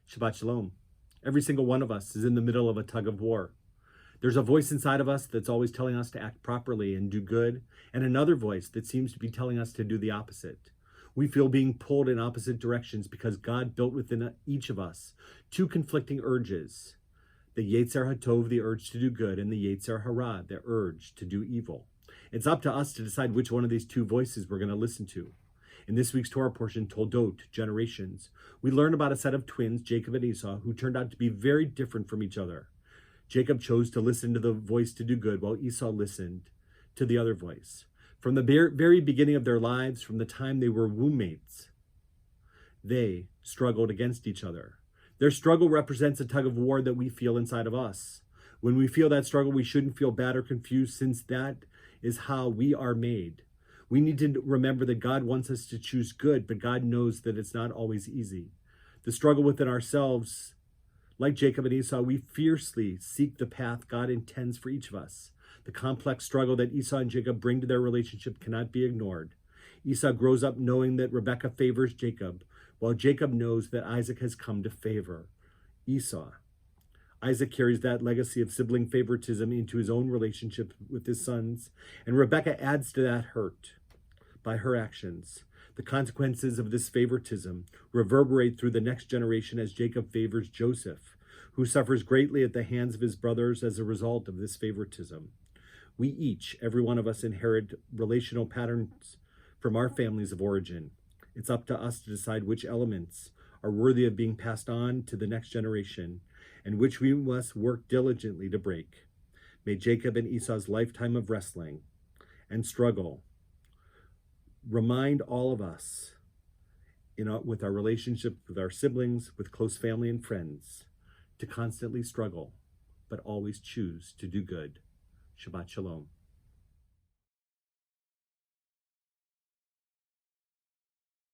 Shabbat Shalom. Every single one of us is in the middle of a tug of war. There's a voice inside of us that's always telling us to act properly and do good, and another voice that seems to be telling us to do the opposite. We feel being pulled in opposite directions because God built within each of us two conflicting urges. The Yetzer HaTov, the urge to do good, and the Yetzer Hara, the urge to do evil. It's up to us to decide which one of these two voices we're going to listen to. In this week's Torah portion, Tol'dot, Generations, we learn about a set of twins, Jacob and Esau, who turned out to be very different from each other. Jacob chose to listen to the voice to do good, while Esau listened to the other voice. From the very beginning of their lives, from the time they were womb mates, they struggled against each other. Their struggle represents a tug of war that we feel inside of us. When we feel that struggle, we shouldn't feel bad or confused, since that is how we are made. We need to remember that God wants us to choose good, but God knows that it's not always easy. The struggle within ourselves, like Jacob and Esau, we fiercely seek the path God intends for each of us. The complex struggle that Esau and Jacob bring to their relationship cannot be ignored. Esau grows up knowing that Rebekah favors Jacob, while Jacob knows that Isaac has come to favor Esau. Isaac carries that legacy of sibling favoritism into his own relationship with his sons, and Rebekah adds to that hurt by her actions. The consequences of this favoritism reverberate through the next generation as Jacob favors Joseph, who suffers greatly at the hands of his brothers as a result of this favoritism. We each, every one of us, inherit relational patterns from our families of origin. It's up to us to decide which elements are worthy of being passed on to the next generation, and which we must work diligently to break. May Jacob and Esau's lifetime of wrestling and struggle remind all of us with our relationship with our siblings, with close family and friends, to constantly struggle, but always choose to do good. Shabbat Shalom.